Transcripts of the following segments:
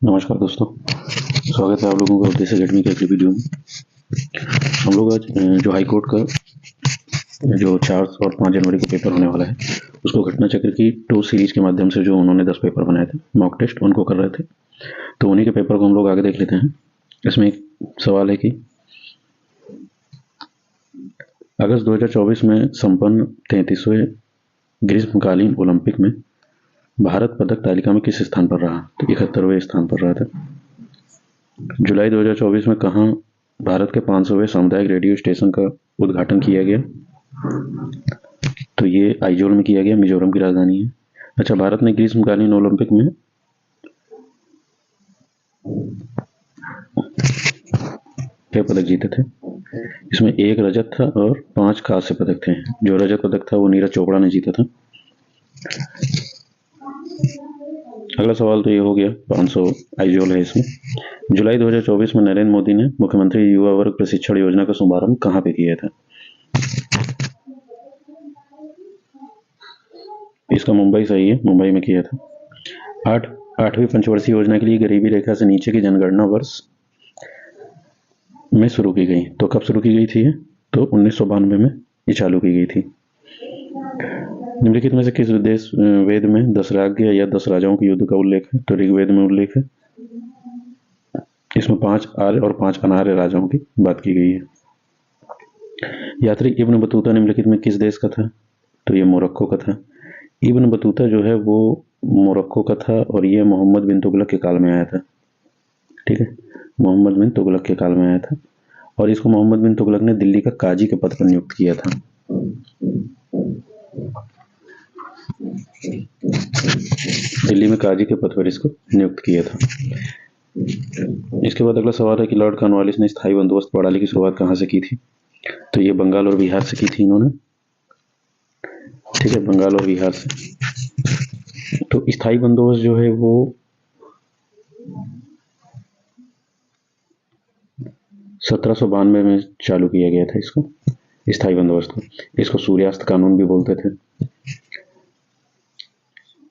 नमस्कार दोस्तों, स्वागत है आप लोगों का उद्देश्य अकेडमी के अगली वीडियो में। हम लोग आज जो हाई कोर्ट का जो 4 और 5 जनवरी को पेपर होने वाला है, उसको घटना चक्र की 2 सीरीज के माध्यम से जो उन्होंने 10 पेपर बनाए थे, मॉक टेस्ट उनको कर रहे थे। तो उन्हीं के पेपर को हम लोग आगे देख लेते हैं। इसमें एक सवाल है कि अगस्त 2024 में संपन्न 33वें ग्रीष्मकालीन ओलंपिक में भारत पदक तालिका में किस स्थान पर रहा? तो 71वें स्थान पर रहा था। जुलाई 2024 में कहाँ भारत के 500वें सामुदायिक रेडियो स्टेशन का उद्घाटन किया गया? तो ये आइजोल में किया गया, मिजोरम की राजधानी है। अच्छा, भारत ने ग्रीष्मकालीन ओलंपिक में क्या पदक जीते थे? इसमें 1 रजत था और 5 कांस्य पदक थे। जो रजत पदक था वो नीरज चोपड़ा ने जीता था। अगला सवाल तो ये हो गया, 500 आइजोल है इसमें। जुलाई 2024 में नरेंद्र मोदी ने मुख्यमंत्री युवा वर्ग प्रशिक्षण योजना का शुभारंभ कहाँ पे किया था? इसका मुंबई सही है, मुंबई में किया था। 8वीं पंचवर्षीय योजना के लिए गरीबी रेखा से नीचे की जनगणना वर्ष में शुरू की गई। तो कब शुरू की गई थी? तो 1992 में ये चालू की गई थी। निम्नलिखित में से किस वेद में 10 राज्य या 10 राजाओं के युद्ध का उल्लेख है? तो ऋग्वेद में उल्लेख है। इसमें 5 आर्य और 5 अनार्य राजाओं की बात की गई है। यात्री इब्न बतूता निम्नलिखित में किस देश का था? तो ये मोरक्को का था। इब्न बतूता जो है वो मोरक्को का था और ये मोहम्मद बिन तुगलक के काल में आया था। ठीक है, मोहम्मद बिन तुगलक के काल में आया था और इसको मोहम्मद बिन तुगलक ने दिल्ली का काजी के पद पर नियुक्त किया था। दिल्ली में काजी के पद पर इसको नियुक्त किया था। इसके बाद अगला सवाल है कि लॉर्ड कॉर्नवालिस ने स्थायी बंदोबस्त प्रणाली की शुरुआत कहाँ से की थी? तो ये बंगाल और बिहार से की थी इन्होंने। ठीक है, बंगाल और बिहार से। तो स्थायी बंदोबस्त जो है वो 1792 में चालू किया गया था इसको, स्थायी बंदोबस्त को। इसको सूर्यास्त कानून भी बोलते थे।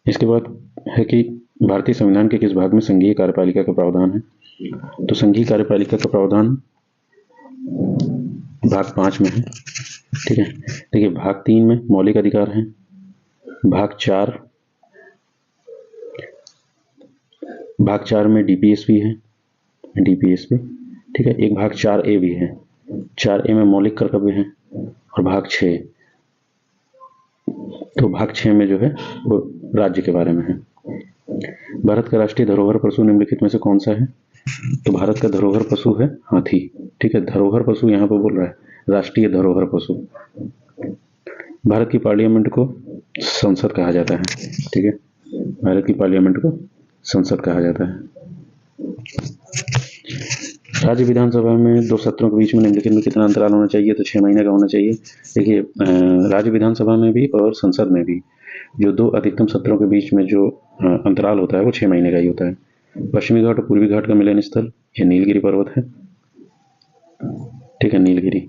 इसके बाद है कि भारतीय संविधान के किस भाग में संघीय कार्यपालिका का प्रावधान है? तो संघीय कार्यपालिका का प्रावधान भाग 5 में है। ठीक है, देखिए भाग 3 में मौलिक अधिकार हैं, भाग 4 में डीपीएसपी है, डीपीएसपी। ठीक है, एक भाग 4A भी है, 4A में मौलिक कर्तव्य है और भाग 6, तो भाग 6 में जो है वो राज्य के बारे में है। भारत का राष्ट्रीय धरोहर पशु निम्नलिखित में से कौन सा है? तो भारत का धरोहर पशु है हाथी। ठीक है, धरोहर पशु यहाँ पर बोल रहा है, राष्ट्रीय धरोहर पशु। भारत की पार्लियामेंट को संसद कहा जाता है। ठीक है, भारत की पार्लियामेंट को संसद कहा जाता है। राज्य विधानसभा में 2 सत्रों के बीच में निम्नलिखित में कितना अंतराल होना चाहिए? तो 6 महीने का होना चाहिए। देखिए राज्य विधानसभा में भी और संसद में भी जो 2 अधिकतम सत्रों के बीच में जो अंतराल होता है वो 6 महीने का ही होता है। पश्चिमी घाट और पूर्वी घाट का मिलन स्थल ये नीलगिरी पर्वत है। ठीक है, नीलगिरी।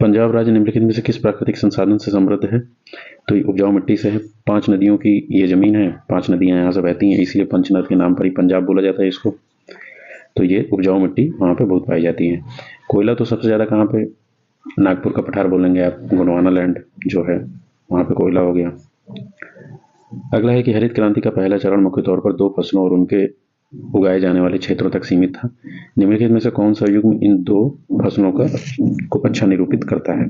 पंजाब राज्य निम्नलिखित में से किस प्राकृतिक संसाधन से समृद्ध है? तो ये उपजाऊ मिट्टी से है। 5 नदियों की ये जमीन है, 5 नदियां यहाँ से बहती हैं, इसलिए पंचनद के नाम पर ही पंजाब बोला जाता है इसको। तो ये उपजाऊ मिट्टी वहाँ पे बहुत पाई जाती है। कोयला तो सबसे ज़्यादा कहाँ पे? नागपुर का पठार बोलेंगे आप, गोंडवाना लैंड जो है वहाँ पे कोयला हो गया। अगला है कि हरित क्रांति का पहला चरण मुख्य तौर पर 2 फसलों और उनके उगाए जाने वाले क्षेत्रों तक सीमित था। निम्नलिखित में से कौन सा युग्म इन 2 फसलों को अच्छा निरूपित करता है?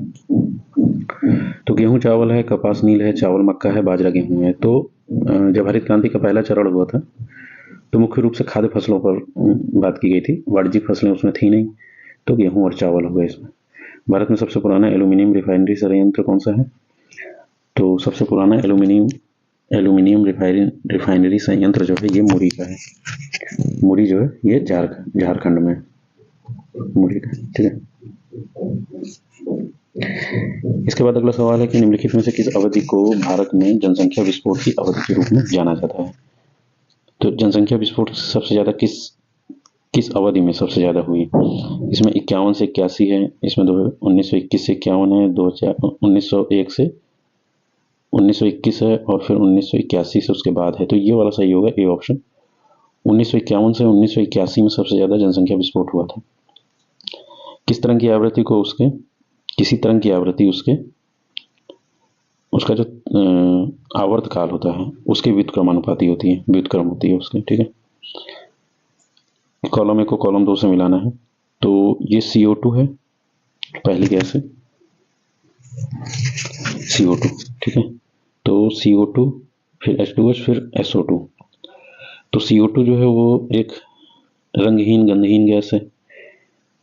तो गेहूं चावल है, कपास नील है, चावल मक्का है, बाजरा गेहूं है। तो जब हरित क्रांति का पहला चरण हुआ था तो मुख्य रूप से खाद्य फसलों पर बात की गई थी, वाणिज्यिक फसलें उसमें थी नहीं, तो गेहूं और चावल हो गए इसमें। भारत में सबसे पुराना एल्यूमिनियम रिफाइनरी संयंत्र कौन सा है? तो सबसे पुराना एल्यूमिनियम रिफाइनरी संयंत्र जो है ये मुरी का है। मुरी जो है ये झारखंड में मुरी का। ठीक है, इसके बाद अगला सवाल है कि निम्नलिखित में से किस अवधि को भारत में जनसंख्या विस्फोट की अवधि के रूप में जाना जाता है? तो जनसंख्या विस्फोट सबसे ज्यादा किस अवधि में सबसे ज्यादा हुई? इसमें 51 से 81 है, इसमें 1921 से 51 है, 1901 से 1921 है और फिर 1981 से उसके बाद है, तो ये वाला सही होगा, ए ऑप्शन। 1951 से 1981 में सबसे ज़्यादा जनसंख्या विस्फोट हुआ था। किस तरंग की आवृत्ति को उसके किसी तरंग की आवृत्ति उसका जो आवर्त काल होता है उसके व्युत्क्रमानुपाती होती है, व्युत्क्रम होती है उसके, ठीक है। कॉलम 1 को कॉलम 2 से मिलाना है, तो ये CO2 है, पहली गैस है CO2, ठीक है। तो CO2 फिर H2H फिर SO2। तो CO2 जो है वो एक रंगहीन गंधहीन गैस है।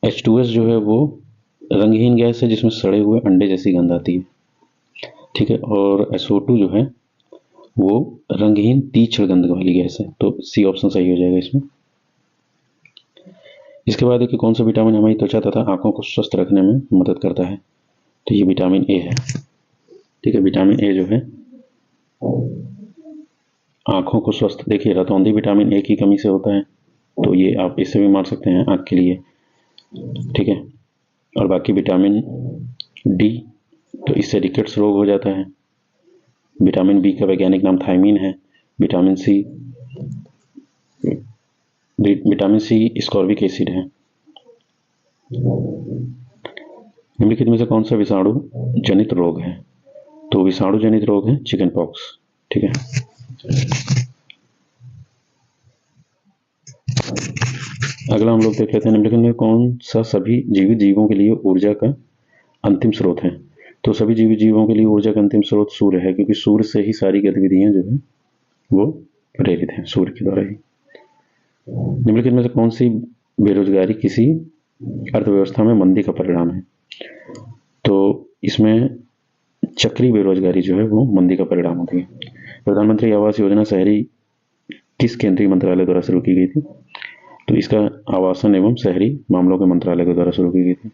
H2S जो है वो रंगहीन गैस है जिसमें सड़े हुए अंडे जैसी गंध आती है, ठीक है। और SO2 जो है वो रंगहीन तीक्ष्ण गंध वाली गैस है, तो सी ऑप्शन सही हो जाएगा इसमें। इसके बाद है कि कौन सा विटामिन हमारी त्वचा तथा आंखों को स्वस्थ रखने में मदद करता है, तो ये विटामिन ए है, ठीक है। विटामिन ए जो है आंखों को स्वस्थ, देखिए रतौंधी विटामिन ए की कमी से होता है, तो ये आप इससे भी मार सकते हैं आंख के लिए, ठीक है। और बाकी विटामिन डी, तो इससे रिकेट्स रोग हो जाता है। विटामिन बी का वैज्ञानिक नाम थायमीन है। विटामिन सी स्कॉर्बिक एसिड है। निम्नलिखित में से कौन सा विषाणु जनित रोग है, तो विषाणु जनित रोग है चिकन पॉक्स, ठीक है। अगला हम लोग देख लेते हैं, निम्नलिखित में कौन सा सभी जीवित जीवों के लिए ऊर्जा का अंतिम स्रोत है, तो सभी जीवित जीवों के लिए ऊर्जा का अंतिम स्रोत सूर्य है, क्योंकि सूर्य से ही सारी गतिविधियां जो है वो प्रेरित हैं, सूर्य के द्वारा ही। निम्नलिखित में से कौन सी बेरोजगारी किसी अर्थव्यवस्था में मंदी का परिणाम है, तो इसमें चक्री बेरोजगारी जो है वो मंदी का परिणाम होती है। प्रधानमंत्री आवास योजना शहरी किस केंद्रीय मंत्रालय द्वारा शुरू की गई थी, तो इसका आवासन एवं शहरी मामलों के मंत्रालय के द्वारा शुरू की गई थी।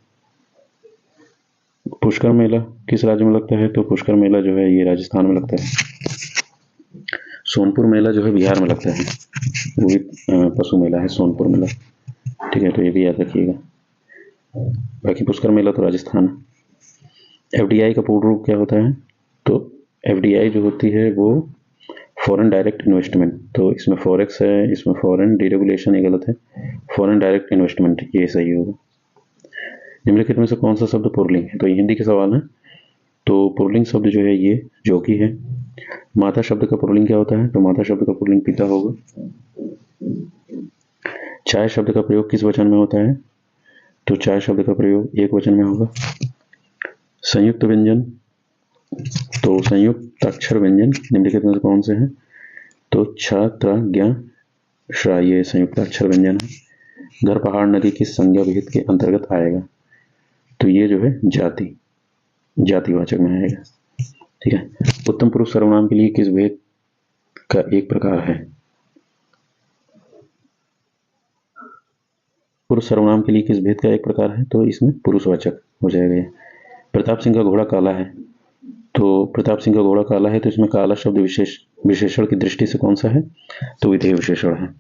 पुष्कर मेला किस राज्य में लगता है, तो पुष्कर मेला जो है ये राजस्थान में लगता है। सोनपुर मेला जो है बिहार में लगता है, वो भी पशु मेला है सोनपुर मेला, ठीक है, तो ये भी याद रखिएगा। बाकी पुष्कर मेला तो राजस्थान है। FDI का पूर्ण रूप क्या होता है, तो FDI जो होती है वो फॉरेन डायरेक्ट इन्वेस्टमेंट, तो इसमें फॉरेक्स है, इसमें फॉरेन डीरेगुलेशन, ये गलत है, फॉरेन डायरेक्ट इन्वेस्टमेंट ये सही होगा। निम्नलिखित में से कौन सा शब्द पुल्लिंग है, तो ये हिंदी के सवाल है, तो पुल्लिंग शब्द जो है ये जोगी है। माता शब्द का पुल्लिंग क्या होता है, तो माता शब्द का पुल्लिंग पिता होगा। चाय शब्द का प्रयोग किस वचन में होता है, तो चाय शब्द का प्रयोग एक वचन में होगा। संयुक्त व्यंजन, तो संयुक्त अक्षर व्यंजन निम्नलिखित में से कौन से हैं, तो छ त्र ज्ञ श्रा, ये संयुक्त अक्षर व्यंजन है। घर पहाड़ नदी किस संज्ञा विहित के अंतर्गत आएगा, तो ये जो है जातिवाचक में आएगा, ठीक है। उत्तम पुरुष सर्वनाम के लिए किस भेद का एक प्रकार है, पुरुष सर्वनाम के लिए किस भेद का एक प्रकार है, तो इसमें पुरुषवाचक हो जाएगा ये। प्रताप सिंह का घोड़ा काला है, तो प्रताप सिंह का घोड़ा काला है, तो इसमें काला शब्द विशेषण की दृष्टि से कौन सा है, तो विधेय विशेषण है।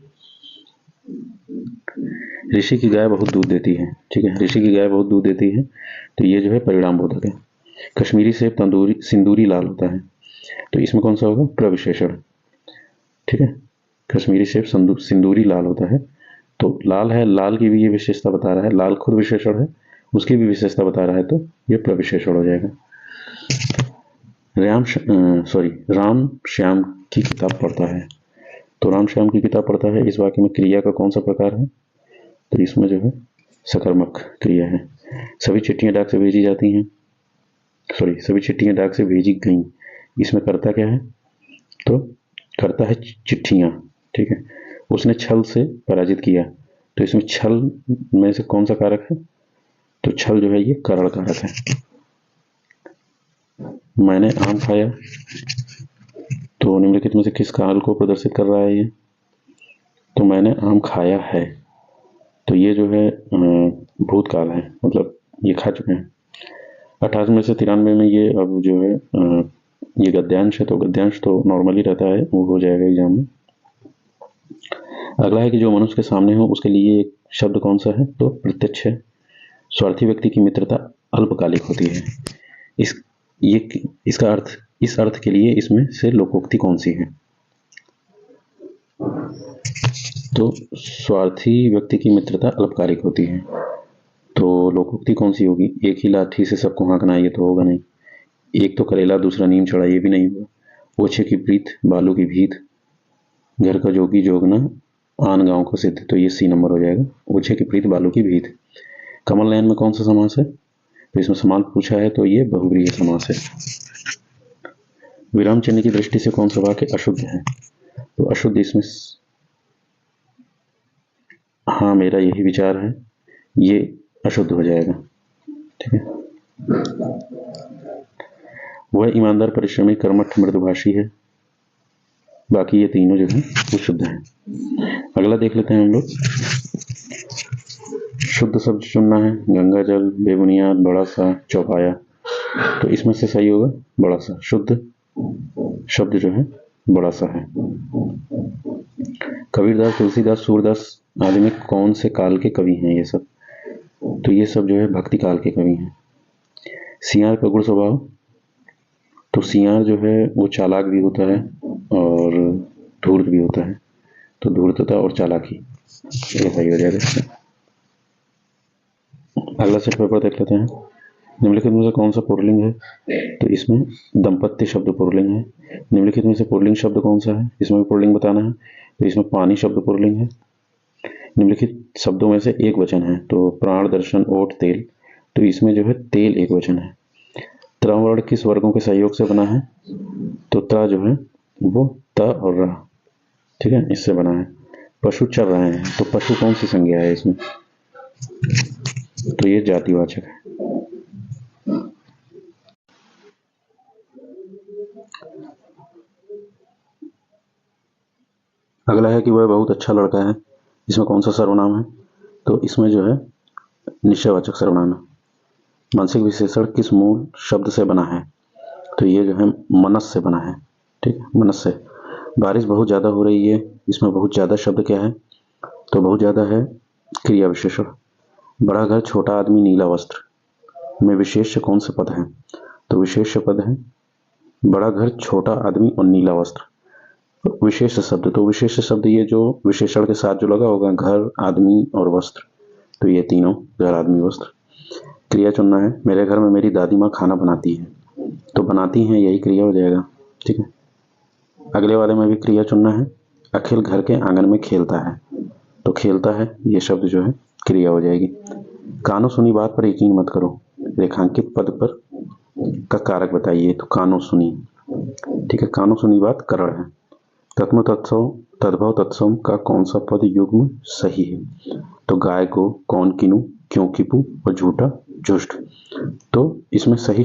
ऋषि की गाय बहुत दूध देती है, ठीक है, ऋषि की गाय बहुत दूध देती है, तो ये जो है परिणाम बोधक है। कश्मीरी सेब सिंदूरी लाल होता है, तो इसमें कौन सा होगा, प्रविशेषण, ठीक है। कश्मीरी सेब सिंदूरी लाल होता है, तो लाल है, लाल की भी ये विशेषता बता रहा है, लाल खुद विशेषण है, उसकी भी विशेषता बता रहा है, तो ये प्रविशेषण हो जाएगा। राम श्याम की किताब पढ़ता है, तो राम श्याम की किताब पढ़ता है, इस वाक्य में क्रिया का कौन सा प्रकार है, तो इसमें जो है सकर्मक क्रिया है। सभी चिट्ठियां डाक से भेजी जाती हैं, सभी चिट्ठियां डाक से भेजी गई, इसमें करता क्या है, तो करता है चिट्ठियां, ठीक है। उसने छल से पराजित किया, तो इसमें छल में से कौन सा कारक है, तो छल जो है ये करण कारक है। मैंने आम खाया, तो निम्नलिखित में से किस काल को प्रदर्शित कर रहा है ये, तो मैंने आम खाया है, तो ये जो है भूतकाल है, मतलब ये खा चुके हैं। 28 में से 93 में ये अब जो है ये गद्यांश है, तो गद्यांश तो नॉर्मली रहता है, वो हो जाएगा एग्जाम में। अगला है कि जो मनुष्य के सामने हो उसके लिए एक शब्द कौन सा है, तो प्रत्यक्ष है। स्वार्थी व्यक्ति की मित्रता अल्पकालिक होती है, इसका अर्थ इस अर्थ के लिए इसमें से लोकोक्ति कौन सी है? तो स्वार्थी व्यक्ति की मित्रता अल्पकालिक होती है। तो लोकोक्ति कौन सी होगी? एक ही लाठी से सबको हाँकना, ये तो होगा नहीं। एक तो करेला दूसरा नीम चढ़ा, ये भी नहीं होगा। ओछे की प्रीत बालू की भीत, घर का जोगी जोगना आन गांव का सिद्ध, तो ये सी नंबर हो जाएगा। ओछे की प्रीत बालू की भीत। कमल नयन में कौन सा समास है? तो इसमें समान पूछा है, तो ये बहुव्रीहि समास है। विराम चिन्ह की दृष्टि से कौन सा वाक्य अशुद्ध है? तो अशुद्ध इसमें, हाँ मेरा यही विचार है, ये अशुद्ध हो जाएगा। ठीक है। वह ईमानदार परिश्रमी कर्मठ मृदुभाषी है। बाकी ये तीनों जो है वो शुद्ध है। अगला देख लेते हैं हम लोग। शुद्ध शब्द चुनना है। गंगा जल, बेबुनियाद, बड़ा सा, चौपाया। तो इसमें से सही होगा बड़ा सा। शुद्ध शब्द जो है बड़ा सा है। कबीरदास, तुलसीदास, सूरदास आदि में कौन से काल के कवि हैं ये सब? तो ये सब जो है भक्ति काल के कवि हैं। सियार का गुण स्वभाव, तो सियार जो है वो चालाक भी होता है और धूर्त भी होता है। तो धूर्तता और चालाकी ये सही हो जाएगा इसमें। अगला सेट पेपर देख लेते हैं। निम्नलिखित में से कौन सा पुल्लिंग है? तो इसमें दंपत्ति शब्द पुल्लिंग है। निम्नलिखित में से पुल्लिंग शब्द कौन सा है? इसमें भी पुल्लिंग बताना है। तो इसमें पानी शब्द पुल्लिंग है। निम्नलिखित शब्दों में से एक वचन है। तो प्राण, दर्शन, ओट, तेल। तो इसमें जो है तेल एक वचन है। त्र वर्ण किस वर्गों के सहयोग से बना है? तो त्र जो है वो त और र, ठीक है, इससे बना है। पशु चर रहे हैं, तो पशु कौन सी संज्ञा है इसमें? तो ये जातिवाचक है। अगला है कि वह बहुत अच्छा लड़का है। इसमें कौन सा सर्वनाम है? तो इसमें जो है निश्चयवाचक सर्वनाम है। मानसिक विशेषण किस मूल शब्द से बना है? तो ये जो है मनस से बना है। ठीक है, मनस से। बारिश बहुत ज़्यादा हो रही है। इसमें बहुत ज़्यादा शब्द क्या है? तो बहुत ज़्यादा है क्रिया विशेषण। बड़ा घर, छोटा आदमी, नीला वस्त्र में विशेष्य कौन से पद हैं? तो विशेष्य पद है बड़ा घर, छोटा आदमी और नीला वस्त्र। विशेष शब्द, तो विशेष शब्द ये जो विशेषण के साथ जो लगा होगा, घर, आदमी और वस्त्र, तो ये तीनों, घर, आदमी, वस्त्र। क्रिया चुनना है। मेरे घर में मेरी दादी माँ खाना बनाती है। तो बनाती हैं यही क्रिया हो जाएगा। ठीक है। अगले वाले में भी क्रिया चुनना है। अखिल घर के आंगन में खेलता है। तो खेलता है ये शब्द जो है क्रिया हो जाएगी। कानो सुनी बात पर यकीन मत करो। रेखांकित पद पर का कारक बताइए। तो कानो सुनी, ठीक है, कानो सुनी बात करण है। तत्म तत्सव, तद्भव तत्सव का कौन सा पद युग्म सही है? तो गाय को, कौन किनु, क्यों किपू और झूठा जुष्ट। तो इसमें सही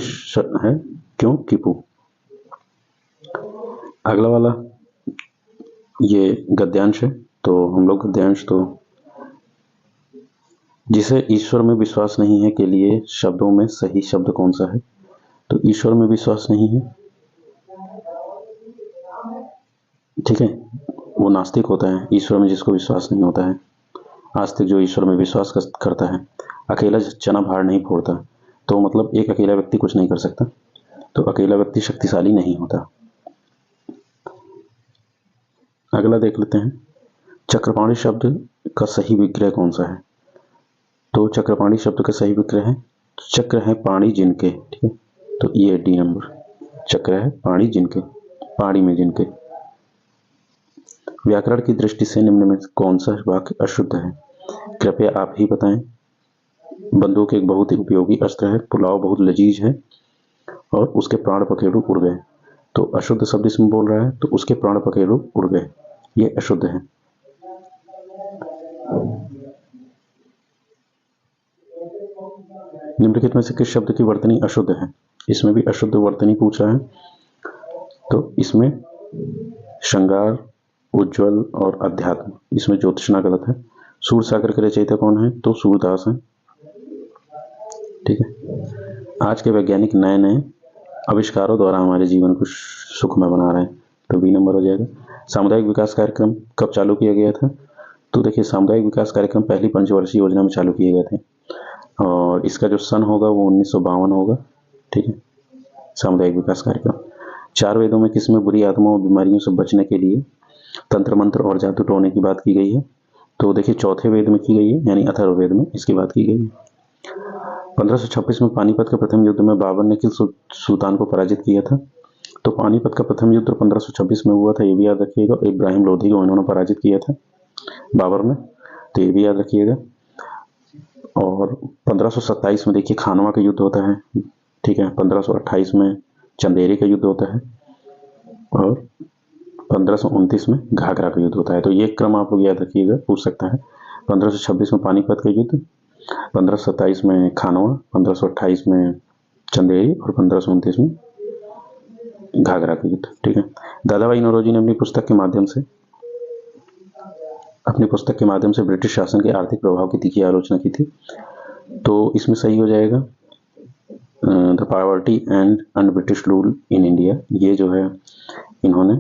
है क्यों किपू। अगला वाला ये गद्यांश है। तो हम लोग गद्यांश, तो जिसे ईश्वर में विश्वास नहीं है के लिए शब्दों में सही शब्द कौन सा है? तो ईश्वर में विश्वास नहीं है, ठीक है, वो नास्तिक होता है। ईश्वर में जिसको विश्वास नहीं होता है। आस्तिक जो ईश्वर में विश्वास करता है। अकेला चना भार नहीं फोड़ता। तो मतलब एक अकेला व्यक्ति कुछ नहीं कर सकता। तो अकेला व्यक्ति शक्तिशाली नहीं होता। अगला देख लेते हैं। चक्रपाणी शब्द का सही विग्रह कौन सा है? तो चक्रपाणी शब्द का सही विग्रह है चक्र है पाणी जिनके। ठीक है, तो ये डी नंबर। चक्र है पाणी जिनके, पानी में जिनके। व्याकरण की दृष्टि से निम्न में कौन सा वाक्य अशुद्ध है? कृपया आप ही बताएं। बंदूक एक बहुत ही उपयोगी अस्त्र है। पुलाव बहुत लजीज है और उसके प्राण पखेरु उड़ गए। तो अशुद्ध शब्द इसमें बोल रहा है, तो उसके प्राण पखेरु उड़ गए, ये अशुद्ध है। निम्नलिखित में से किस शब्द की वर्तनी अशुद्ध है? इसमें भी अशुद्ध वर्तनी पूछ रहा है। तो इसमें श्रृंगार, उज्ज्वल और अध्यात्म, इसमें ज्योतिषना गलत है। सूरसागर के रचयिता कौन है? तो सूरदास है। ठीक है। आज के वैज्ञानिक नए नए आविष्कारों द्वारा हमारे जीवन को सुखमय बना रहे हैं। तो बी नंबर हो जाएगा। सामुदायिक विकास कार्यक्रम कब चालू किया गया था? तो देखिए, सामुदायिक विकास कार्यक्रम पहली पंचवर्षीय योजना में चालू किए गए थे और इसका जो सन होगा वो 1952 होगा। ठीक है, सामुदायिक विकास कार्यक्रम। 4 वेदों में किसमें बुरी आत्माओं और बीमारियों से बचने के लिए तंत्र मंत्र और जादू टोने की बात की गई है? तो देखिए चौथे वेद में की गई है, यानी अथर्ववेद में इसकी बात की गई है। 1526 में पानीपत के प्रथम युद्ध में बाबर ने किस सुल्तान को पराजित किया था? तो पानीपत का प्रथम युद्ध 1526 में हुआ था, ये भी याद रखिएगा। इब्राहिम लोधी को इन्होंने पराजित किया था बाबर ने, तो ये भी याद रखिएगा। और 1527 में देखिए खानवा का युद्ध होता है, ठीक है। 1528 में चंदेरी का युद्ध होता है और 1529 में घाघरा का युद्ध होता है। तो ये क्रम आप लोग याद रखिएगा, पूछ सकता है। 1526 में पानीपत का युद्ध, 1527 में खानवा, 1528 में चंदेरी और 1529 में घाघरा का युद्ध, ठीक है। दादा भाई नौरोजी ने अपनी पुस्तक के माध्यम से ब्रिटिश शासन के आर्थिक प्रभाव की तीखी आलोचना की थी। तो इसमें सही हो जाएगा the poverty and un British rule in India. ये जो है इन्होंने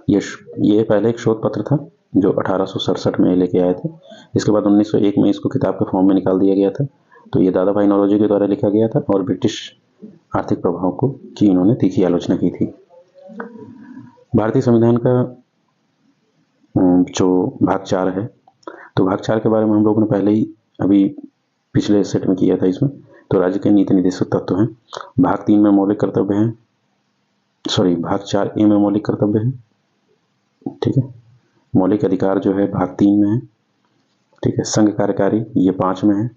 ये पहले एक शोध पत्र था जो 1867 में लेके आए थे। इसके बाद 1901 में इसको किताब के फॉर्म में निकाल दिया गया था। तो ये दादा भाई नौरोजी के द्वारा लिखा गया था और ब्रिटिश आर्थिक प्रभाव को की इन्होंने तीखी आलोचना की थी। भारतीय संविधान का जो भाग 4 है, तो भाग 4 के बारे में हम लोगों ने पहले ही अभी पिछले सेट में किया था। इसमें तो राज्य के नीति निर्देशक तत्व हैं। भाग 3 में मौलिक कर्तव्य हैं, भाग 4A में मौलिक कर्तव्य है, ठीक है। मौलिक अधिकार जो है भाग 3 में है, ठीक है। संघ कार्यकारी ये 5 में है।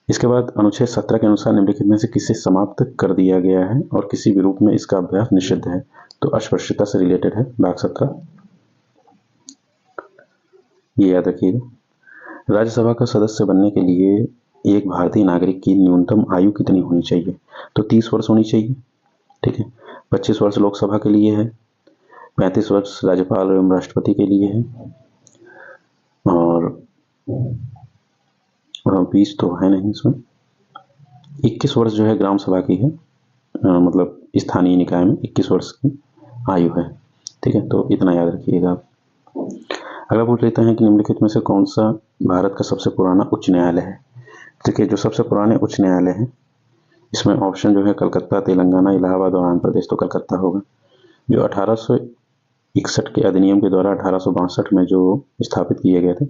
इसके बाद अनुच्छेद 17 के अनुसार निम्नलिखित में से किसे समाप्त कर दिया गया है और किसी भी रूप में इसका अभ्यास निषिद्ध है? तो अस्पृश्यता से रिलेटेड है भाग 17, ये याद रखिएगा। राज्यसभा का सदस्य बनने के लिए एक भारतीय नागरिक की न्यूनतम आयु कितनी होनी चाहिए? तो 30 वर्ष होनी चाहिए, ठीक है। 25 वर्ष लोकसभा के लिए है, 35 वर्ष राज्यपाल एवं राष्ट्रपति के लिए है और 20 तो है नहीं इसमें। 21 वर्ष जो है ग्राम सभा की है, मतलब स्थानीय निकाय में 21 वर्ष की आयु है, ठीक है। तो इतना याद रखिएगा आप। अगला पूछ लेते हैं कि निम्नलिखित में से कौन सा भारत का सबसे पुराना उच्च न्यायालय है? देखिए जो सबसे पुराने उच्च न्यायालय हैं इसमें ऑप्शन जो है कलकत्ता, तेलंगाना, इलाहाबाद और आंध्र प्रदेश। तो कलकत्ता होगा। जो 1861 के अधिनियम के द्वारा 1862 में जो स्थापित किए गए थे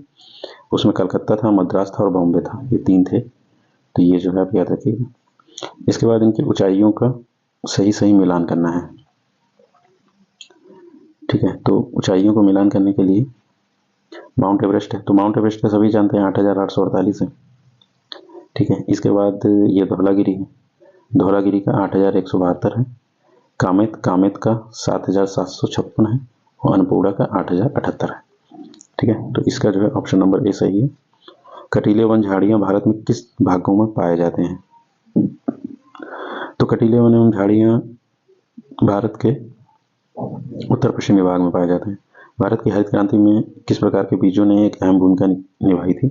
उसमें कलकत्ता था, मद्रास था और बॉम्बे था, ये 3 थे। तो ये जो है आप याद रखिएगा। इसके बाद इनकी ऊंचाइयों का सही मिलान करना है, ठीक है। तो ऊंचाइयों को मिलान करने के लिए माउंट एवरेस्ट है, तो माउंट एवरेस्ट का सभी जानते हैं 8848 है, ठीक है। इसके बाद ये धौलागिरी है, धौलागिरी का 8172 है। कामेत का 7756 है और अनपुड़ा का 8078 है, ठीक है। तो इसका जो है ऑप्शन नंबर ए सही है। कटीले वन झाड़ियाँ भारत में किस भागों में पाए जाते हैं? तो कटीले वन एवं झाड़ियाँ भारत के उत्तर पश्चिमी भाग में पाए जाते हैं। भारत की हरित क्रांति में किस प्रकार के बीजों ने एक अहम भूमिका निभाई थी?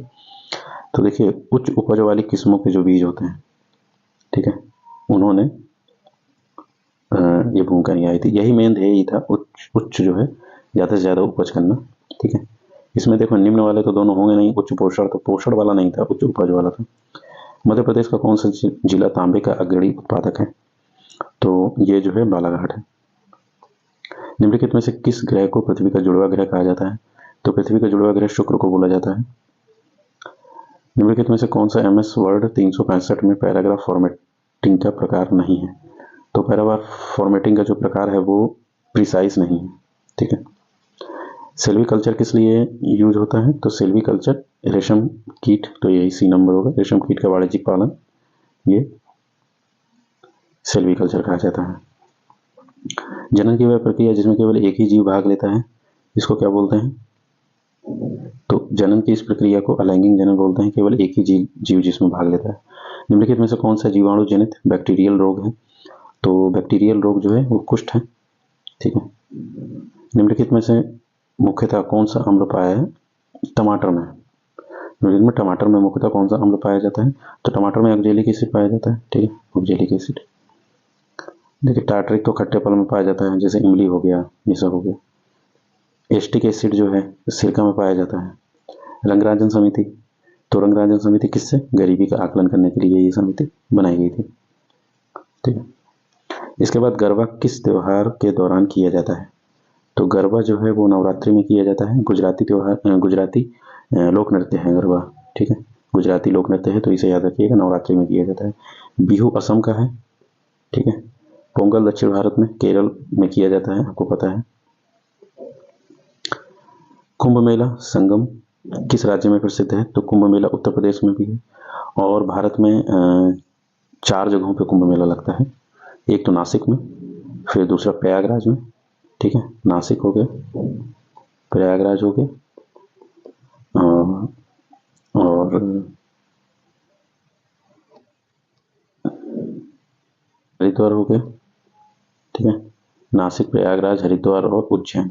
तो देखिए उच्च उपज वाली किस्मों के जो बीज होते हैं, ठीक है, उन्होंने ये भूमिका निभाई थी। यही मेन ध्येय था, उच्च जो है ज़्यादा से ज़्यादा उपज करना, ठीक है। इसमें देखो निम्न वाले तो दोनों होंगे नहीं, उच्च पोषण तो पोषण वाला नहीं था, उच्च उपज वाला था। मध्य प्रदेश का कौन सा जिला तांबे का अग्रणी उत्पादक है? तो ये जो है बालाघाट है। निम्नलिखित में से किस ग्रह को पृथ्वी का जुड़वा ग्रह कहा जाता है? तो पृथ्वी का जुड़वा ग्रह शुक्र को बोला जाता है। निम्नलिखित में से कौन सा MS वर्ड 365 में पैराग्राफ फॉर्मेटिंग का प्रकार नहीं है? तो पैराग्राफ फॉर्मेटिंग का जो प्रकार है वो प्रिसाइज नहीं है, ठीक है। सेल्वीकल्चर किस लिए यूज होता है? तो सेल्वीकल्चर रेशम कीट, तो यही C नंबर होगा। रेशम कीट का वाणिज्यिक पालन ये सेल्वीकल्चर कहा जाता है। जनन की वह प्रक्रिया जिसमें केवल एक ही जीव भाग लेता है, इसको क्या बोलते हैं? तो जनन की इस प्रक्रिया को अलैंगिक जनन बोलते हैं, केवल एक ही जीव जिसमें भाग लेता है। निम्नलिखित में से कौन सा जीवाणु जनित बैक्टीरियल रोग है? तो बैक्टीरियल रोग जो है वो कुष्ठ है, ठीक है। निम्नलिखित में से मुख्यतः कौन सा अम्ल पाया है टमाटर में? में टमाटर में मुख्यतः कौन सा अम्ल पाया जाता है? तो टमाटर में ऑक्जेलिक एसिड पाया जाता है, ठीक है, ऑक्जेलिक एसिड। देखिए टार्टरिक तो खट्टे फल में पाया जाता है, जैसे इमली हो गया, ये सब हो गया। एस्टिक एसिड जो है सिरका में पाया जाता है। रंगराजन समिति, तो रंगराजन समिति किससे? गरीबी का आकलन करने के लिए ये समिति बनाई गई थी, ठीक है। इसके बाद गरबा किस त्योहार के दौरान किया जाता है? तो गरबा जो है वो नवरात्रि में किया जाता है। गुजराती त्योहार गुजराती लोक नृत्य है गरबा, ठीक है, गुजराती लोक नृत्य है, तो इसे याद रखिएगा, नवरात्रि में किया जाता है। बिहू असम का है, ठीक है। पोंगल दक्षिण भारत में, केरल में किया जाता है, आपको पता है। कुंभ मेला संगम किस राज्य में प्रसिद्ध है? तो कुंभ मेला उत्तर प्रदेश में भी है, और भारत में 4 जगहों पे कुंभ मेला लगता है। एक तो नासिक में, फिर दूसरा प्रयागराज में, ठीक है, नासिक हो गया, प्रयागराज हो गया, और हरिद्वार हो गया, ठीक है, नासिक, प्रयागराज, हरिद्वार और उज्जैन।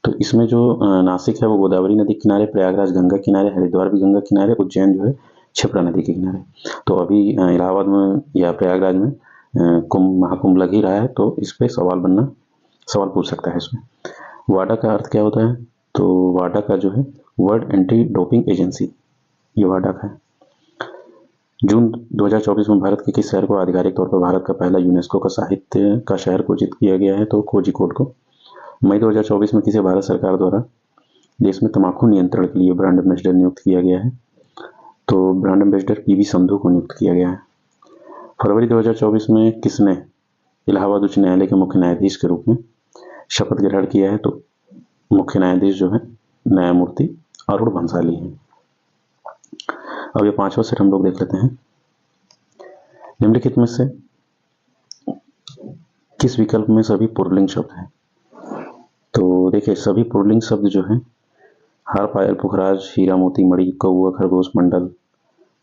तो इसमें जो नासिक है वो गोदावरी नदी किनारे, प्रयागराज गंगा किनारे, हरिद्वार भी गंगा किनारे, उज्जैन जो है क्षिप्रा नदी के किनारे। तो अभी इलाहाबाद में या प्रयागराज में कुंभ महाकुंभ लग ही रहा है, तो इस पे सवाल पूछ सकता है इसमें। वाडा का अर्थ क्या होता है? तो वाडा का जो है वर्ल्ड एंटी डोपिंग एजेंसी, ये वाडा का है। जून 2024 में भारत के किस शहर को आधिकारिक तौर पर भारत का पहला यूनेस्को का साहित्य का शहर घोषित किया गया है? तो कोझिकोड को। मई 2024 में किसे भारत सरकार द्वारा देश में तंबाकू नियंत्रण के लिए ब्रांड एम्बेसडर नियुक्त किया गया है? तो ब्रांड एम्बेसडर पीवी संधू को नियुक्त किया गया है। फरवरी 2024 में किसने इलाहाबाद उच्च न्यायालय के मुख्य न्यायाधीश के रूप में शपथ ग्रहण किया है? तो मुख्य न्यायाधीश जो है न्यायमूर्ति अरुण भंसाली है। अब ये 5वां सेट हम लोग देख लेते हैं। निम्नलिखित में से किस विकल्प में सभी पुल्लिंग शब्द हैं? तो देखिए, सभी पुल्लिंग शब्द जो हैं हार, पायल, पुखराज, हीरा, मोती, मणि, कौआ, खरगोश, मंडल,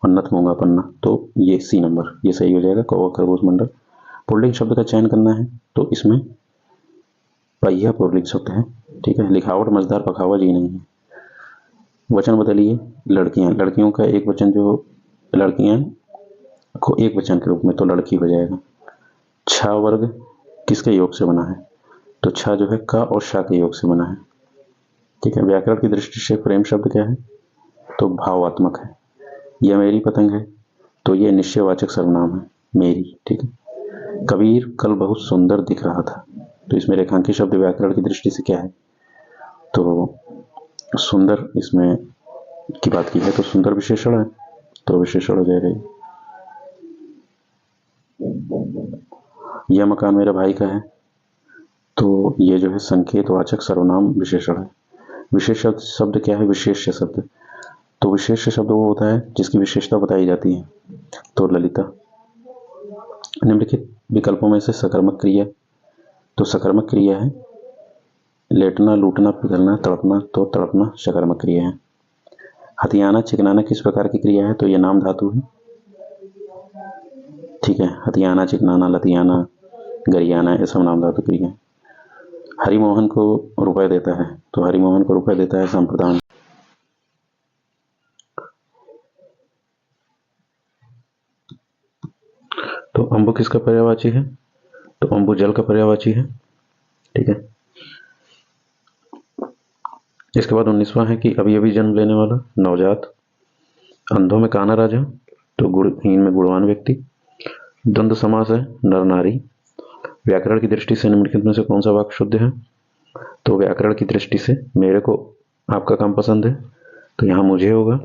मन्नत, मूंगा, पन्ना। तो ये सी नंबर, ये सही हो जाएगा, कौवा, खरगोश, मंडल। पुल्लिंग शब्द का चयन करना है, तो इसमें पहिया पुल्लिंग शब्द है, ठीक है। लिखावट, मजदार, पखावज ये नहीं है। वचन बदलिए, लड़कियां, लड़कियों का एक वचन, जो लड़कियां को एक वचन के रूप में, तो लड़की हो जाएगा। छा वर्ग किसके योग से बना है? तो छा जो है का और शा के योग से बना है, ठीक है। व्याकरण की दृष्टि से प्रेम शब्द क्या है? तो भावात्मक है। यह मेरी पतंग है, तो ये निश्चयवाचक सर्वनाम है, मेरी, ठीक है। कबीर कल बहुत सुंदर दिख रहा था, तो इसमें रेखांकित शब्द व्याकरण की दृष्टि से क्या है? तो सुंदर इसमें की बात की है, तो सुंदर विशेषण है, तो विशेषण हो जाएगा। यह मकान मेरे भाई का है, तो ये जो है संकेतवाचक सर्वनाम विशेषण है। विशेष शब्द क्या है? विशेष्य शब्द। तो विशेष शब्द वो होता है जिसकी विशेषता बताई जाती है, तो ललिता। निम्नलिखित विकल्पों में से सकर्मक क्रिया, तो सकर्मक क्रिया है लेटना, लूटना, पिघलना, तड़पना, तो तड़पना सकर्मक क्रिया है। हथियाना, चिकनाना किस प्रकार की क्रिया है? तो ये नाम धातु है, ठीक है। हथियाना, चिकनाना, लतियाना, गरियाना, ये सब नाम धातु क्रिया है। हरिमोहन को रुपए देता है, तो हरिमोहन को रुपए देता है संप्रदान। तो अम्बु किसका पर्यायवाची है? तो अम्बु जल का पर्यायवाची है, ठीक है। इसके बाद 19वां है कि अभी अभी जन्म लेने वाला नवजात। अंधों में काना राजा, तो गुणहीन में गुणवान व्यक्ति। द्वंद्व समास है, नर नारी। व्याकरण की दृष्टि से निम्नलिखित में से कौन सा वाक्य शुद्ध है? तो व्याकरण की दृष्टि से मेरे को आपका काम पसंद है, तो यहाँ मुझे होगा।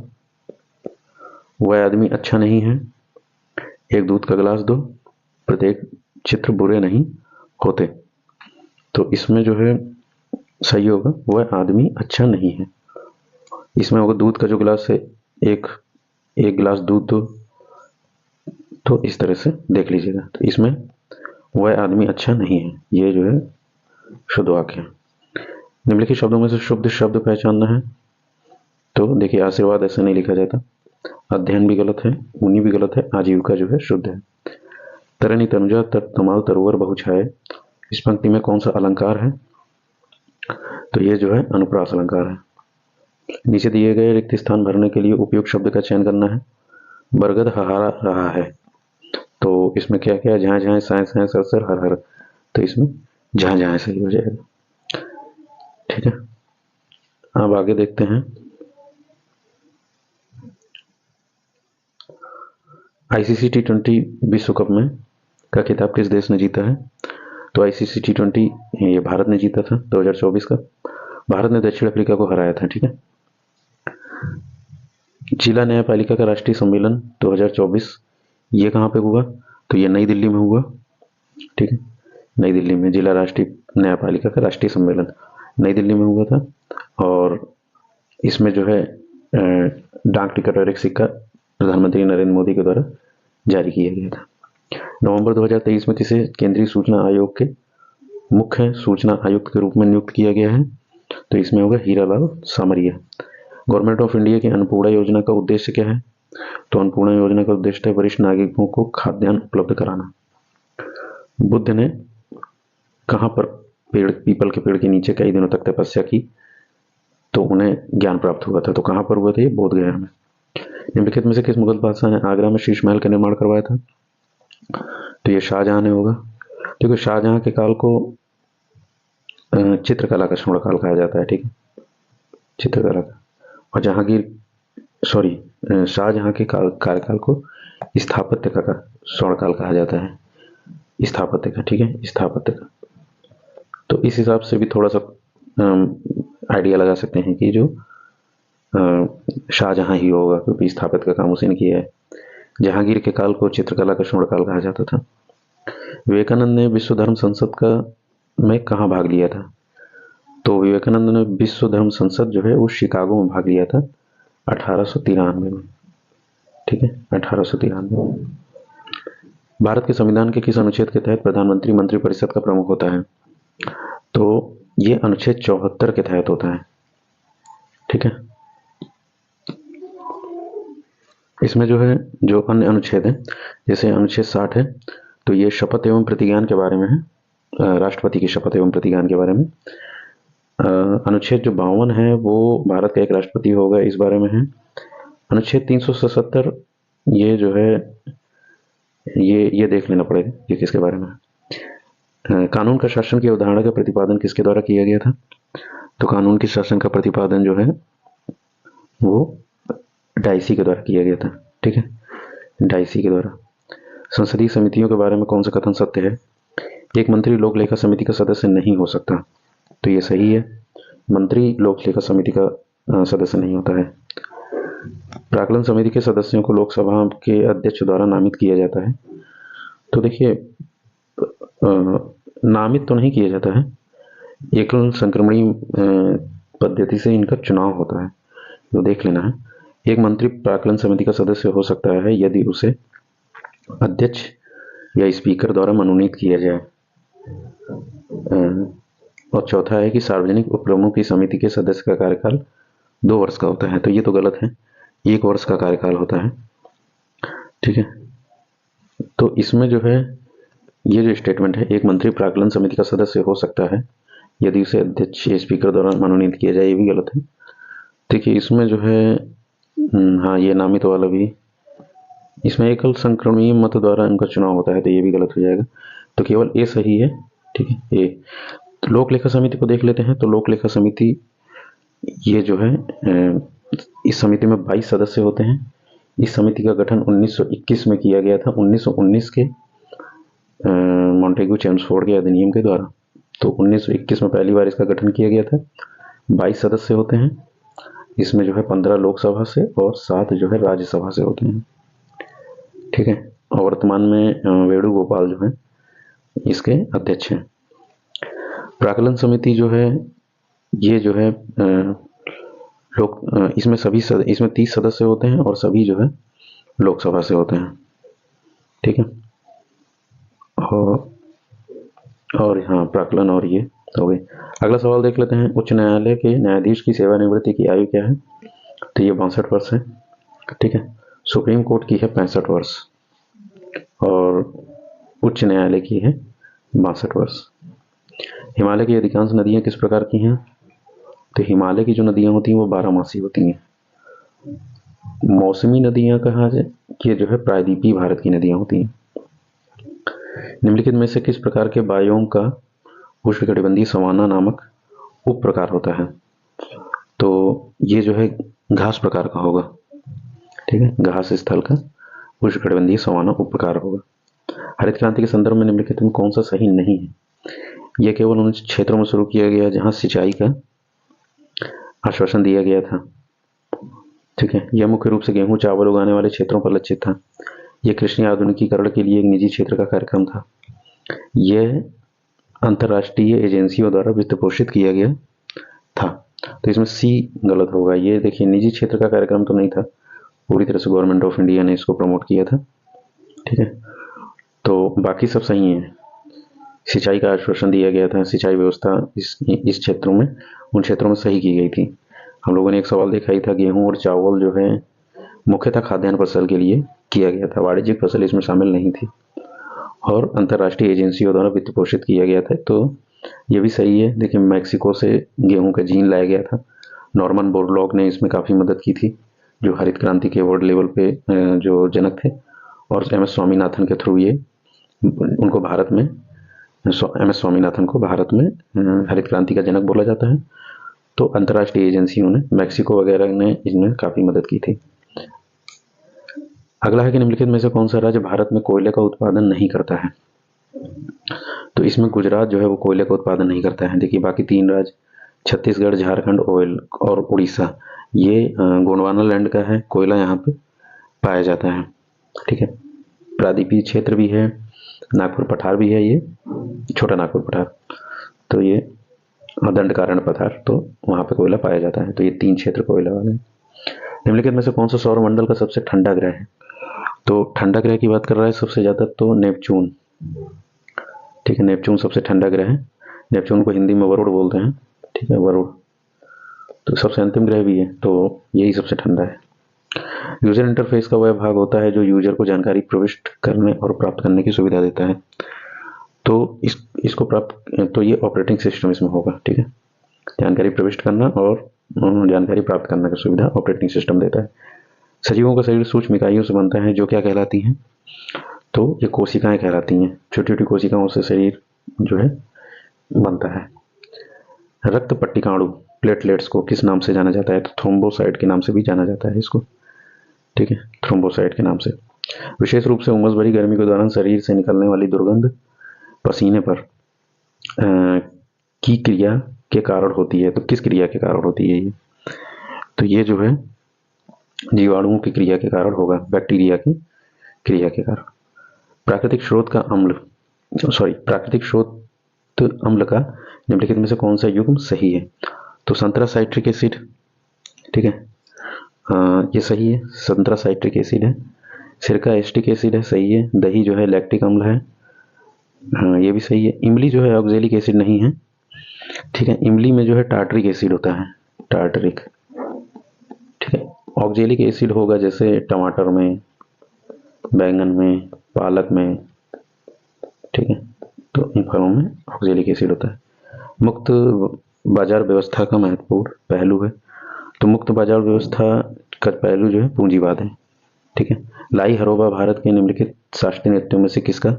वह आदमी अच्छा नहीं है, एक दूध का गिलास दो, प्रत्येक चित्र बुरे नहीं होते। तो इसमें जो है सही होगा, वह आदमी अच्छा नहीं है। इसमें होगा दूध का जो गिलास है, एक गिलास दूध दो, तो इस तरह से देख लीजिएगा। तो इसमें वह आदमी अच्छा नहीं है, ये जो है शुद्ध वाक्य है। निम्नलिखित शब्दों में से शुद्ध शब्द पहचानना है, तो देखिए आशीर्वाद ऐसा नहीं लिखा जाता, अध्ययन भी गलत है, मुनि भी गलत है, आजीविका जो है शुद्ध है। तरनी, तनुजा, तमाल, तरुवर, बहुछाये, इस पंक्ति में कौन सा अलंकार है? तो ये जो है अनुप्रास अलंकार है। नीचे दिए गए रिक्त स्थान भरने के लिए उपयुक्त शब्द का चयन करना है। बरगद हहारा रहा है, तो इसमें क्या क्या है? जहाँ जहाँ, साए साए, सर सर, हर हर, तो इसमें जहाँ जहाँ सही हो जाएगा, ठीक है। अब आगे देखते हैं। आईसीसी T20 विश्व कप में का खिताब किस देश ने जीता है? तो ICC T20 ये भारत ने जीता था 2024 का। भारत ने दक्षिण अफ्रीका को हराया था। ठीक है। जिला न्यायपालिका का राष्ट्रीय सम्मेलन 2024 ये कहाँ पे हुआ? तो ये नई दिल्ली में हुआ। ठीक है, नई दिल्ली में जिला राष्ट्रीय न्यायपालिका का राष्ट्रीय सम्मेलन नई दिल्ली में हुआ था। और इसमें जो है डाक टिकट और एक सिक्का प्रधानमंत्री नरेंद्र मोदी के द्वारा जारी किया गया था। नवंबर 2023 में किसे केंद्रीय सूचना आयोग के मुख्य सूचना आयुक्त के रूप में नियुक्त किया गया है? तो इसमें होगा Hiralal Samariya. Government of India की अन्नपूर्णा योजना का उद्देश्य क्या है? तो अन्नपूर्णा योजना का उद्देश्य है वरिष्ठ नागरिकों को खाद्यान्न उपलब्ध कराना। बुद्ध ने कहाँ पर पीपल के पेड़ के नीचे कई दिनों तक तपस्या की तो उन्हें ज्ञान प्राप्त हुआ था? तो कहाँ पर हुआ था? ये बोधगया में। निम्नलिखित में से किस मुगल बादशाह ने आगरा में शीश महल का निर्माण करवाया था? तो ये शाहजहां ने होगा। क्योंकि शाहजहां के काल को चित्रकला का स्वर्णकाल कहा जाता है। ठीक है, चित्रकला का। और शाहजहां के कार्यकाल को स्थापत्य का स्वर्णकाल कहा जाता है। स्थापत्य का। ठीक है, स्थापत्य का। तो इस हिसाब से भी थोड़ा सा आइडिया लगा सकते हैं कि जो शाहजहां ही होगा, क्योंकि स्थापत्य का काम उसी ने किया है। जहांगीर के काल को चित्रकला का स्वर्णकाल कहा जाता था। विवेकानंद ने विश्व धर्म संसद का में कहाँ भाग लिया था? तो विवेकानंद ने विश्व धर्म संसद जो है वो शिकागो में भाग लिया था 1893 में। ठीक है, 1893 में। भारत के संविधान के किस अनुच्छेद के तहत प्रधानमंत्री मंत्रिपरिषद का प्रमुख होता है? तो ये अनुच्छेद 74 के तहत होता है। ठीक है, इसमें जो है जो अन्य अनुच्छेद है, जैसे अनुच्छेद 60 है तो ये शपथ एवं प्रतिज्ञान के बारे में है, राष्ट्रपति की शपथ एवं प्रतिज्ञान के बारे में। अनुच्छेद जो 52 है वो भारत का एक राष्ट्रपति होगा, इस बारे में है। अनुच्छेद 377 ये जो है ये देख लेना पड़ेगा ये किसके बारे में है। कानून का शासन की अवधारणा का प्रतिपादन किसके द्वारा किया गया था? तो कानून के शासन का प्रतिपादन जो है वो डाइसी के द्वारा किया गया था। ठीक है, डाइसी के द्वारा। संसदीय समितियों के बारे में कौन सा कथन सत्य है? एक मंत्री लोक लेखा समिति का सदस्य नहीं हो सकता। तो ये सही है, मंत्री लोक लेखा समिति का सदस्य नहीं होता है। प्राक्कलन समिति के सदस्यों को लोकसभा के अध्यक्ष द्वारा नामित किया जाता है। तो देखिए नामित तो नहीं किया जाता है, एकल संक्रमणी पद्धति से इनका चुनाव होता है, तो देख लेना है। एक मंत्री प्राक्कलन समिति का सदस्य हो सकता है यदि उसे अध्यक्ष या स्पीकर द्वारा मनोनीत किया जाए। और चौथा है कि सार्वजनिक उपक्रमों की समिति के सदस्य का कार्यकाल 2 वर्ष का होता है। तो ये तो गलत है, 1 वर्ष का कार्यकाल होता है। ठीक है, तो इसमें जो है ये जो स्टेटमेंट है, एक मंत्री प्राक्कलन समिति का सदस्य हो सकता है यदि उसे अध्यक्ष या स्पीकर द्वारा मनोनीत किया जाए, ये भी गलत है। देखिए इसमें जो है हाँ ये नामित वाला भी, इसमें एकल संक्रमणीय मत द्वारा इनका चुनाव होता है, तो ये भी गलत हो जाएगा। तो केवल ए सही है। ठीक है, ए। लोक लेखा समिति को देख लेते हैं। तो लोक लेखा समिति ये जो है इस समिति में 22 सदस्य होते हैं। इस समिति का गठन 1921 में किया गया था, 1919 के मॉन्टेग्यू चेम्सफोर्ड के अधिनियम के द्वारा। तो 1921 में पहली बार इसका गठन किया गया था। 22 सदस्य होते हैं। इसमें जो है 15 लोकसभा से और 7 जो है राज्यसभा से होते हैं। ठीक है, और वर्तमान में वेणुगोपाल जो है इसके अध्यक्ष हैं। प्राक्कलन समिति जो है ये जो है इसमें इसमें 30 सदस्य होते हैं और सभी जो है लोकसभा से होते हैं। ठीक है, और हाँ प्राक्कलन और ये हो गए। अगला सवाल देख लेते हैं। उच्च न्यायालय के न्यायाधीश की सेवानिवृत्ति की आयु क्या है? तो ये 62 वर्ष है। ठीक है, सुप्रीम कोर्ट की है 65 वर्ष और उच्च न्यायालय की है 62 वर्ष। हिमालय की अधिकांश नदियां किस प्रकार की हैं? तो हिमालय की जो नदियां होती हैं वो 12मासी होती हैं। मौसमी नदियां कहा जाए कि जो है प्रायद्वीपीय भारत की नदियां होती हैं। निम्नलिखित में से किस प्रकार के बायोम का उष्णकटिबंधीय सवाना नामक उप प्रकार होता है? तो ये जो है घास प्रकार का होगा। ठीक है, घास स्थल का उष्णकटिबंधीय सवाना उप प्रकार होगा। हरित क्रांति के संदर्भ में निम्नलिखित में कौन सा सही नहीं है? यह केवल उन क्षेत्रों में शुरू किया गया जहां सिंचाई का आश्वासन दिया गया था। ठीक है, यह मुख्य रूप से गेहूं चावल उगाने वाले क्षेत्रों पर लक्षित था। यह कृषि आधुनिकीकरण के लिए एक निजी क्षेत्र का कार्यक्रम था। यह अंतर्राष्ट्रीय एजेंसियों द्वारा वित्त पोषित किया गया था। तो इसमें सी गलत होगा। ये देखिए, निजी क्षेत्र का कार्यक्रम तो नहीं था, पूरी तरह से गवर्नमेंट ऑफ इंडिया ने इसको प्रमोट किया था। ठीक है, तो बाकी सब सही है। सिंचाई का आश्वासन दिया गया था, सिंचाई व्यवस्था इस क्षेत्रों में, उन क्षेत्रों में सही की गई थी। हम लोगों ने एक सवाल देखा ही था, गेहूं और चावल जो है मुख्यतः खाद्यान्न फसल के लिए किया गया था, वाणिज्यिक फसल इसमें शामिल नहीं थी, और अंतर्राष्ट्रीय एजेंसियों द्वारा वित्त पोषित किया गया था। तो ये भी सही है। देखिए, मैक्सिको से गेहूं का जीन लाया गया था, नॉर्मन बोरलॉग ने इसमें काफ़ी मदद की थी, जो हरित क्रांति के वर्ल्ड लेवल पे जो जनक थे, और MS स्वामीनाथन के थ्रू ये उनको भारत में MS स्वामीनाथन को भारत में हरित क्रांति का जनक बोला जाता है। तो अंतर्राष्ट्रीय एजेंसियों ने, मैक्सिको वगैरह ने इसमें काफ़ी मदद की थी। अगला है कि निम्नलिखित में से कौन सा राज्य भारत में कोयले का उत्पादन नहीं करता है? तो इसमें गुजरात जो है वो कोयले का उत्पादन नहीं करता है। देखिए, बाकी 3 राज्य छत्तीसगढ़, झारखंड ऑयल और उड़ीसा, ये गोंडवाना लैंड का है, कोयला यहाँ पे पाया जाता है। ठीक है, प्रादीपीय क्षेत्र भी है, नागपुर पठार भी है, ये छोटा नागपुर पठार, तो ये दंडकारण्य पठार, तो वहाँ पे कोयला पाया जाता है। तो ये 3 क्षेत्र कोयला वाले हैं। निम्नलिखित में से कौन सा सौर मंडल का सबसे ठंडा ग्रह है? तो ठंडा ग्रह की बात कर रहा है सबसे ज़्यादा तो नेपच्यून। ठीक है, नेपच्यून सबसे ठंडा ग्रह है। नेपच्यून को हिंदी में वरुण बोलते हैं। ठीक है, वरुण तो सबसे अंतिम ग्रह भी है, तो यही सबसे ठंडा है। यूजर इंटरफेस का वह भाग होता है जो यूजर को जानकारी प्रविष्ट करने और प्राप्त करने की सुविधा देता है। तो इसको प्राप्त, तो ये ऑपरेटिंग सिस्टम इसमें होगा। ठीक है, जानकारी प्रविष्ट करना और जानकारी प्राप्त करने की सुविधा ऑपरेटिंग सिस्टम देता है। सजीवों का शरीर सूक्ष्म इकाइयों से बनता है, जो क्या कहलाती हैं? तो ये कोशिकाएं कहलाती हैं। छोटी छोटी कोशिकाओं से शरीर जो है बनता है। रक्त पट्टिकाणु प्लेटलेट्स को किस नाम से जाना जाता है? तो थ्रोम्बोसाइट के नाम से भी जाना जाता है इसको। ठीक है, थ्रोम्बोसाइट के नाम से। विशेष रूप से उमस भरी गर्मी के दौरान शरीर से निकलने वाली दुर्गंध पसीने पर की क्रिया के कारण होती है। तो किस क्रिया के कारण होती है ये? तो ये जो है जीवाणुओं की क्रिया के कारण होगा, बैक्टीरिया की क्रिया के कारण। प्राकृतिक स्रोत अम्ल का निम्नलिखित में से कौन सा युग्म सही है? तो संतरा साइट्रिक एसिड। ठीक है, ये सही है, संतरा साइट्रिक एसिड है। सिरका एस्टिक एसिड है, सही है। दही जो है लैक्टिक अम्ल है, हाँ ये भी सही है। इमली जो है ऑक्जेलिक एसिड नहीं है। ठीक है, इमली में जो है टार्टरिक एसिड होता है, टार्टरिक। ठीक है, ऑक्जेलिक एसिड होगा जैसे टमाटर में, बैंगन में, पालक में। ठीक है, तो इन फलों में ऑक्जेलिक एसिड होता है। मुक्त बाजार व्यवस्था का महत्वपूर्ण पहलू है। तो मुक्त बाजार व्यवस्था का पहलू जो है पूंजीवाद है। ठीक है, लाई हरोबा भारत के निम्नलिखित शास्त्रीय नृत्यों में से किसका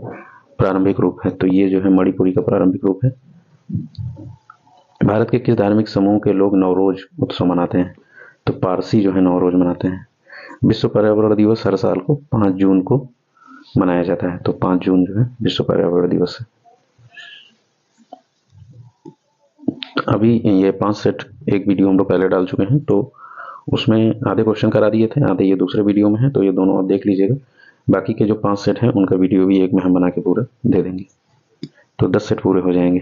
प्रारंभिक रूप है? तो ये जो है मणिपुरी का प्रारंभिक रूप है। भारत के किस धार्मिक समूह के लोग नवरोज उत्सव मनाते हैं? तो पारसी जो है नवरोज मनाते हैं। विश्व पर्यावरण दिवस हर साल को 5 जून को मनाया जाता है। तो 5 जून जो है विश्व पर्यावरण दिवस है। अभी ये 5 सेट एक वीडियो हम लोग पहले डाल चुके हैं, तो उसमें आधे क्वेश्चन करा दिए थे, आधे ये दूसरे वीडियो में है, तो ये दोनों आप देख लीजिएगा। बाकी के जो 5 सेट हैं उनका वीडियो भी एक में हम बना के पूरा दे देंगे, तो 10 सेट पूरे हो जाएंगे।